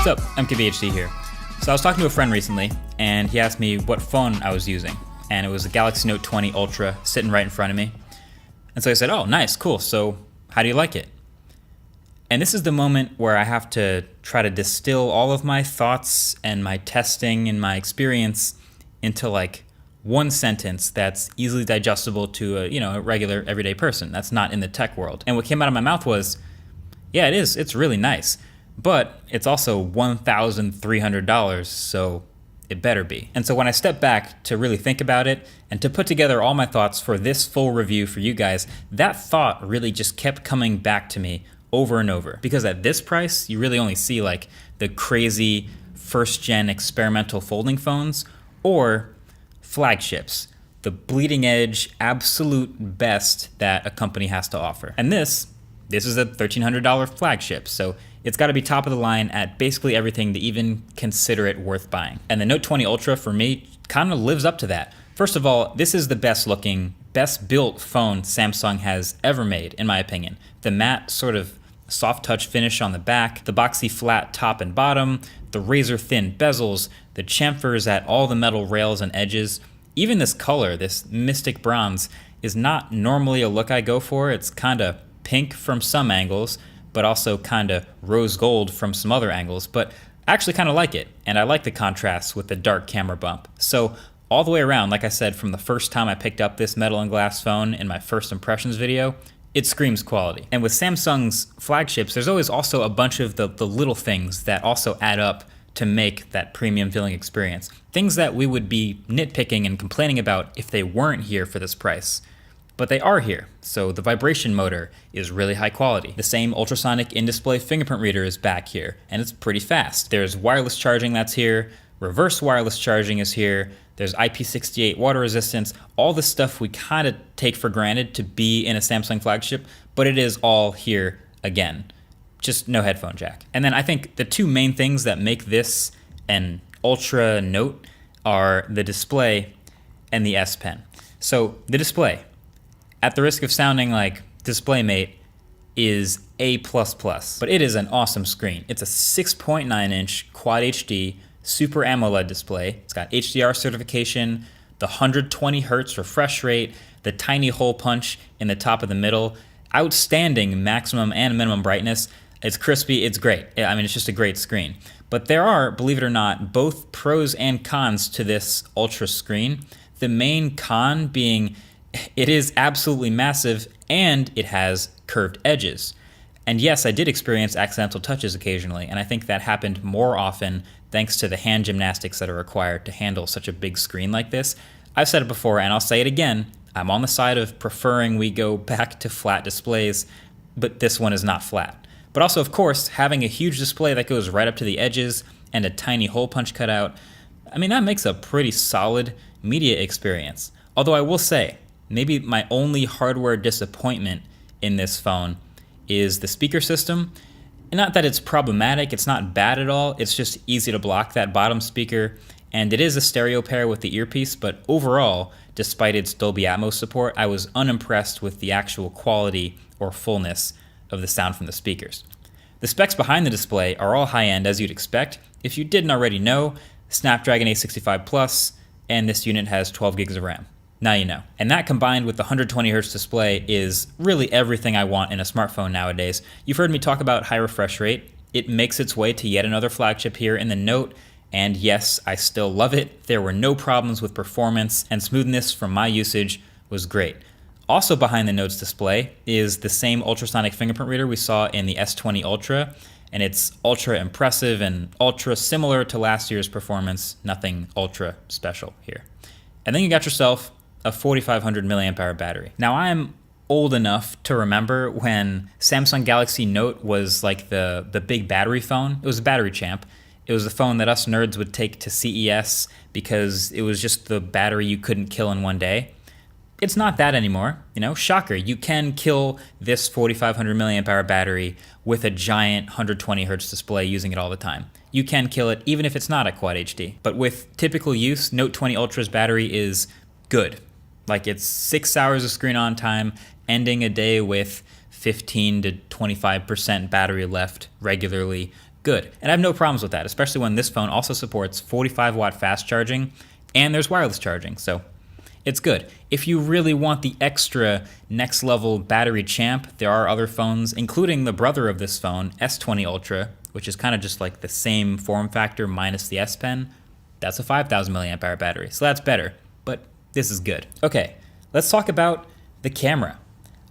What's up? MKBHD here. So I was talking to a friend recently, and he asked me what phone I was using, and it was the Galaxy Note 20 Ultra sitting right in front of me. And so I said, oh, nice, cool, so how do you like it? And this is the moment where I have to try to distill all of my thoughts and my testing and my experience into like one sentence that's easily digestible to a regular everyday person that's not in the tech world. And what came out of my mouth was, yeah, it is. It's really nice. But it's also $1,300, so it better be. And so when I stepped back to really think about it and to put together all my thoughts for this full review for you guys, that thought really just kept coming back to me over and over. Because at this price, you really only see like the crazy first-gen experimental folding phones or flagships, the bleeding edge, absolute best that a company has to offer. And this is a $1,300 flagship, so it's got to be top of the line at basically everything to even consider it worth buying. And the Note 20 Ultra for me kind of lives up to that. First of all, this is the best looking, best built phone Samsung has ever made, in my opinion. The matte sort of soft touch finish on the back, the boxy flat top and bottom, the razor thin bezels, the chamfers at all the metal rails and edges. Even this color, this mystic bronze, is not normally a look I go for. It's kind of pink from some angles, but also kind of rose gold from some other angles, but I actually kind of like it, and I like the contrast with the dark camera bump. So all the way around, like I said, from the first time I picked up this metal and glass phone in my first impressions video, it screams quality. And with Samsung's flagships, there's always also a bunch of the little things that also add up to make that premium feeling experience. Things that we would be nitpicking and complaining about if they weren't here for this price. But they are here. So the vibration motor is really high quality. The same ultrasonic in-display fingerprint reader is back here, and it's pretty fast. There's wireless charging that's here, reverse wireless charging is here, there's IP68 water resistance, all the stuff we kind of take for granted to be in a Samsung flagship, but it is all here again. Just no headphone jack. And then I think the two main things that make this an Ultra Note are the display and the S Pen. So the display, at the risk of sounding like DisplayMate, is A++, but it is an awesome screen. It's a 6.9-inch Quad HD Super AMOLED display. It's got HDR certification, the 120 hertz refresh rate, the tiny hole punch in the top of the middle, outstanding maximum and minimum brightness. It's crispy, it's great. I mean, it's just a great screen. But there are, believe it or not, both pros and cons to this Ultra screen. The main con being it is absolutely massive and it has curved edges. And yes, I did experience accidental touches occasionally, and I think that happened more often thanks to the hand gymnastics that are required to handle such a big screen like this. I've said it before and I'll say it again, I'm on the side of preferring we go back to flat displays, but this one is not flat. But also, of course, having a huge display that goes right up to the edges and a tiny hole punch cutout, I mean, that makes a pretty solid media experience. Although I will say, maybe my only hardware disappointment in this phone is the speaker system. And not that it's problematic, it's not bad at all, it's just easy to block that bottom speaker, and it is a stereo pair with the earpiece, but overall, despite its Dolby Atmos support, I was unimpressed with the actual quality or fullness of the sound from the speakers. The specs behind the display are all high-end as you'd expect. If you didn't already know, Snapdragon 865 Plus, and this unit has 12 gigs of RAM. Now you know. And that combined with the 120 Hz display is really everything I want in a smartphone nowadays. You've heard me talk about high refresh rate. It makes its way to yet another flagship here in the Note, and yes, I still love it. There were no problems with performance, and smoothness from my usage was great. Also behind the Note's display is the same ultrasonic fingerprint reader we saw in the S20 Ultra, and it's ultra impressive and ultra similar to last year's performance, nothing ultra special here. And then you got yourself a 4,500 milliamp hour battery. Now I'm old enough to remember when Samsung Galaxy Note was like the big battery phone. It was a battery champ. It was the phone that us nerds would take to CES because it was just the battery you couldn't kill in one day. It's not that anymore, shocker. You can kill this 4,500 milliamp hour battery with a giant 120 hertz display using it all the time. You can kill it even if it's not a Quad HD. But with typical use, Note 20 Ultra's battery is good. Like it's 6 hours of screen on time, ending a day with 15 to 25% battery left regularly. good. And I have no problems with that, especially when this phone also supports 45 watt fast charging and there's wireless charging, so it's good. If you really want the extra next level battery champ, there are other phones, including the brother of this phone, S20 Ultra, which is kind of just like the same form factor minus the S Pen. That's a 5,000 milliamp hour battery, so that's better, but this is good. Okay, let's talk about the camera.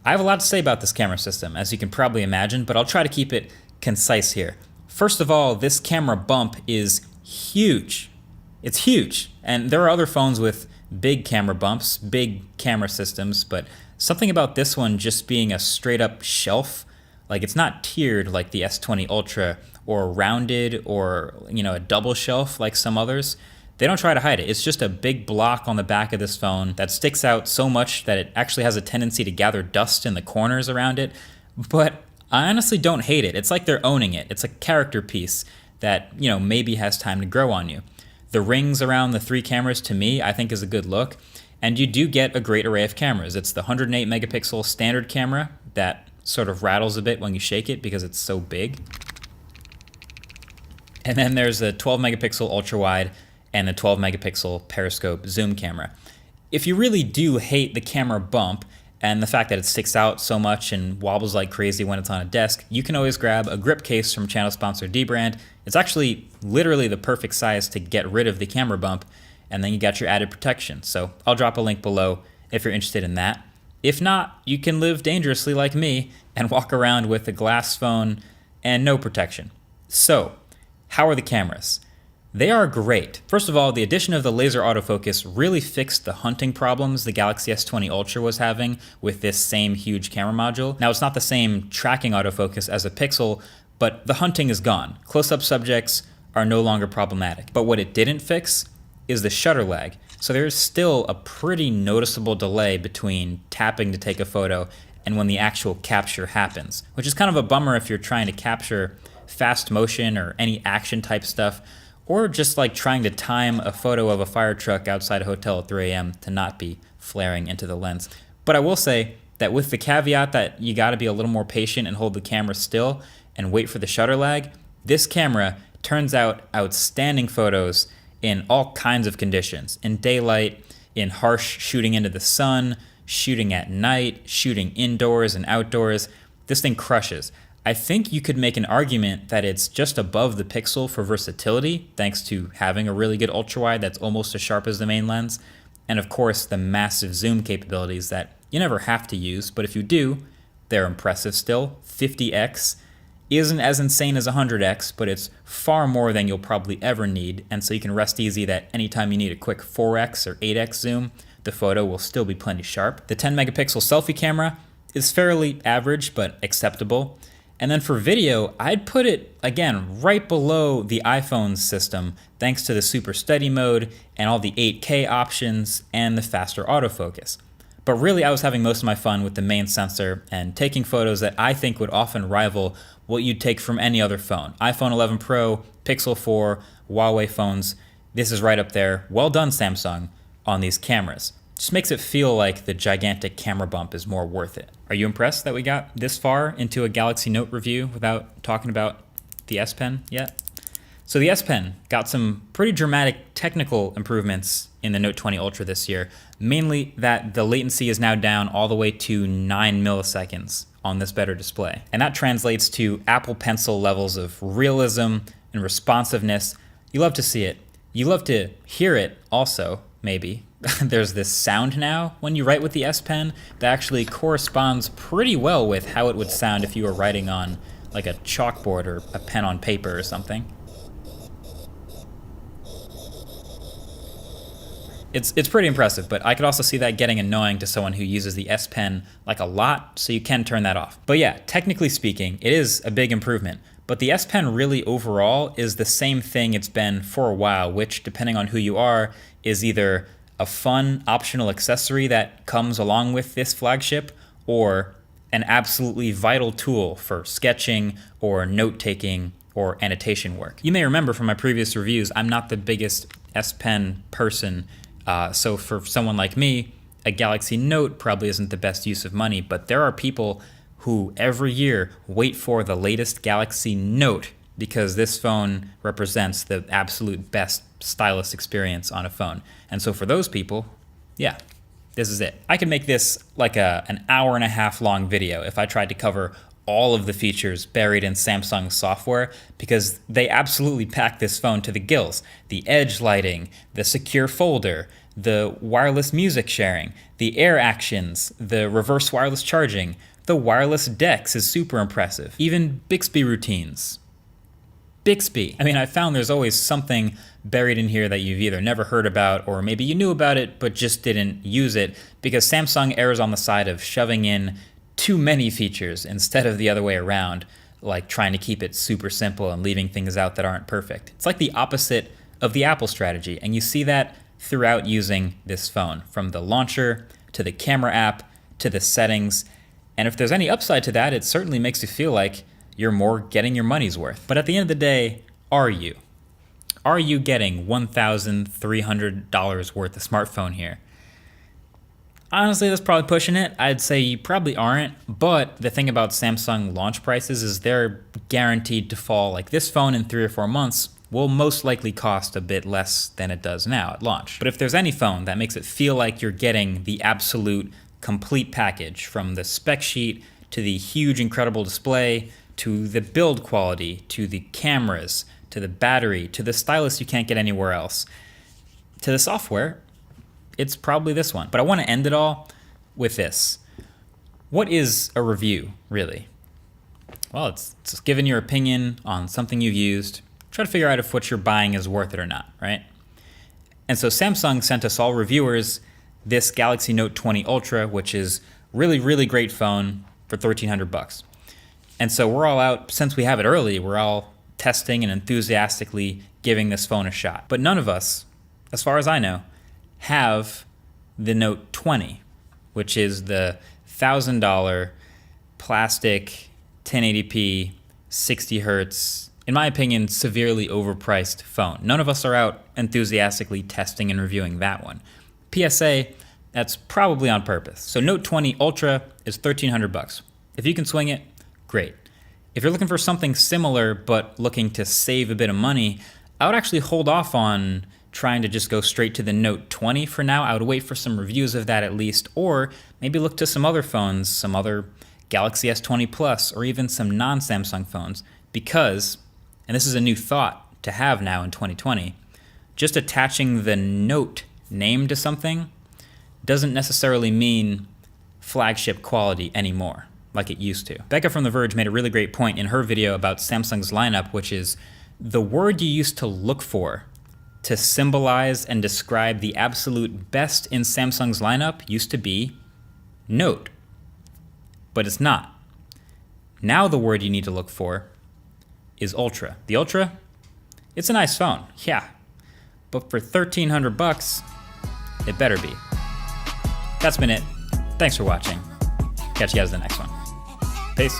I have a lot to say about this camera system, as you can probably imagine, but I'll try to keep it concise here. First of all, this camera bump is huge. It's huge, and there are other phones with big camera bumps, big camera systems, but something about this one just being a straight up shelf, like it's not tiered like the S20 Ultra or rounded or, a double shelf like some others. They don't try to hide it. It's just a big block on the back of this phone that sticks out so much that it actually has a tendency to gather dust in the corners around it. But I honestly don't hate it. It's like they're owning it. It's a character piece that, maybe has time to grow on you. The rings around the 3 cameras, to me, I think is a good look. And you do get a great array of cameras. It's the 108 megapixel standard camera that sort of rattles a bit when you shake it because it's so big. And then there's a 12 megapixel ultra wide and the 12 megapixel periscope zoom camera. If you really do hate the camera bump and the fact that it sticks out so much and wobbles like crazy when it's on a desk, you can always grab a grip case from channel sponsor dbrand. It's actually literally the perfect size to get rid of the camera bump, and then you got your added protection. So I'll drop a link below if you're interested in that. If not, you can live dangerously like me and walk around with a glass phone and no protection. So, how are the cameras? They are great. First of all, the addition of the laser autofocus really fixed the hunting problems the Galaxy S20 Ultra was having with this same huge camera module. Now, it's not the same tracking autofocus as a Pixel, but the hunting is gone. Close-up subjects are no longer problematic. But what it didn't fix is the shutter lag. So there's still a pretty noticeable delay between tapping to take a photo and when the actual capture happens, which is kind of a bummer if you're trying to capture fast motion or any action type stuff, or just like trying to time a photo of a fire truck outside a hotel at 3 a.m. to not be flaring into the lens. But I will say that with the caveat that you gotta be a little more patient and hold the camera still and wait for the shutter lag, this camera turns out outstanding photos in all kinds of conditions. In daylight, in harsh shooting into the sun, shooting at night, shooting indoors and outdoors. This thing crushes. I think you could make an argument that it's just above the Pixel for versatility, thanks to having a really good ultra-wide that's almost as sharp as the main lens, and of course the massive zoom capabilities that you never have to use, but if you do, they're impressive still. 50x isn't as insane as 100x, but it's far more than you'll probably ever need, and so you can rest easy that anytime you need a quick 4x or 8x zoom, the photo will still be plenty sharp. The 10 megapixel selfie camera is fairly average, but acceptable. And then for video, I'd put it, again, right below the iPhone's system, thanks to the super steady mode and all the 8K options and the faster autofocus. But really, I was having most of my fun with the main sensor and taking photos that I think would often rival what you'd take from any other phone. iPhone 11 Pro, Pixel 4, Huawei phones. This is right up there. Well done, Samsung, on these cameras. Just makes it feel like the gigantic camera bump is more worth it. Are you impressed that we got this far into a Galaxy Note review without talking about the S Pen yet? So the S Pen got some pretty dramatic technical improvements in the Note 20 Ultra this year, mainly that the latency is now down all the way to 9 milliseconds on this better display. And that translates to Apple Pencil levels of realism and responsiveness. You love to see it. You love to hear it also, maybe. There's this sound now when you write with the S Pen that actually corresponds pretty well with how it would sound if you were writing on like a chalkboard or a pen on paper or something. It's pretty impressive, but I could also see that getting annoying to someone who uses the S Pen like a lot, so you can turn that off. But yeah, technically speaking, it is a big improvement. But the S Pen really overall is the same thing it's been for a while, which, depending on who you are, is either a fun optional accessory that comes along with this flagship, or an absolutely vital tool for sketching or note-taking or annotation work. You may remember from my previous reviews, I'm not the biggest S Pen person, so for someone like me, a Galaxy Note probably isn't the best use of money, but there are people who every year wait for the latest Galaxy Note because this phone represents the absolute best stylus experience on a phone. And so for those people, yeah, this is it. I could make this like an hour and a half long video if I tried to cover all of the features buried in Samsung's software, because they absolutely pack this phone to the gills. The edge lighting, the secure folder, the wireless music sharing, the air actions, the reverse wireless charging, the wireless DeX is super impressive. Even Bixby routines. Bixby. I mean, I found there's always something buried in here that you've either never heard about, or maybe you knew about it but just didn't use it, because Samsung errs on the side of shoving in too many features instead of the other way around, like trying to keep it super simple and leaving things out that aren't perfect. It's like the opposite of the Apple strategy, and you see that throughout using this phone, from the launcher to the camera app to the settings. And if there's any upside to that, it certainly makes you feel like you're more getting your money's worth. But at the end of the day, are you? Are you getting $1,300 worth of smartphone here? Honestly, that's probably pushing it. I'd say you probably aren't, but the thing about Samsung launch prices is they're guaranteed to fall. Like this phone in 3 or 4 months will most likely cost a bit less than it does now at launch. But if there's any phone that makes it feel like you're getting the absolute complete package, from the spec sheet to the huge incredible display, to the build quality, to the cameras, to the battery, to the stylus you can't get anywhere else, to the software, it's probably this one. But I want to end it all with this. What is a review, really? Well, it's just giving your opinion on something you've used. Try to figure out if what you're buying is worth it or not, right? And so Samsung sent us all reviewers this Galaxy Note 20 Ultra, which is really, really great phone for $1,300. And so we're all out, since we have it early, we're all testing and enthusiastically giving this phone a shot. But none of us, as far as I know, have the Note 20, which is the $1,000 plastic 1080p 60 hertz, in my opinion, severely overpriced phone. None of us are out enthusiastically testing and reviewing that one. PSA, that's probably on purpose. So Note 20 Ultra is $1,300. If you can swing it, great. If you're looking for something similar but looking to save a bit of money, I would actually hold off on trying to just go straight to the Note 20 for now. I would wait for some reviews of that at least, or maybe look to some other phones, some other Galaxy S20 Plus, or even some non-Samsung phones, because, and this is a new thought to have now in 2020, just attaching the Note name to something doesn't necessarily mean flagship quality anymore, like it used to. Becca from The Verge made a really great point in her video about Samsung's lineup, which is the word you used to look for to symbolize and describe the absolute best in Samsung's lineup used to be Note. But it's not. Now the word you need to look for is Ultra. The Ultra, it's a nice phone, yeah. But for $1,300, it better be. That's been it. Thanks for watching. Catch you guys in the next one. Peace.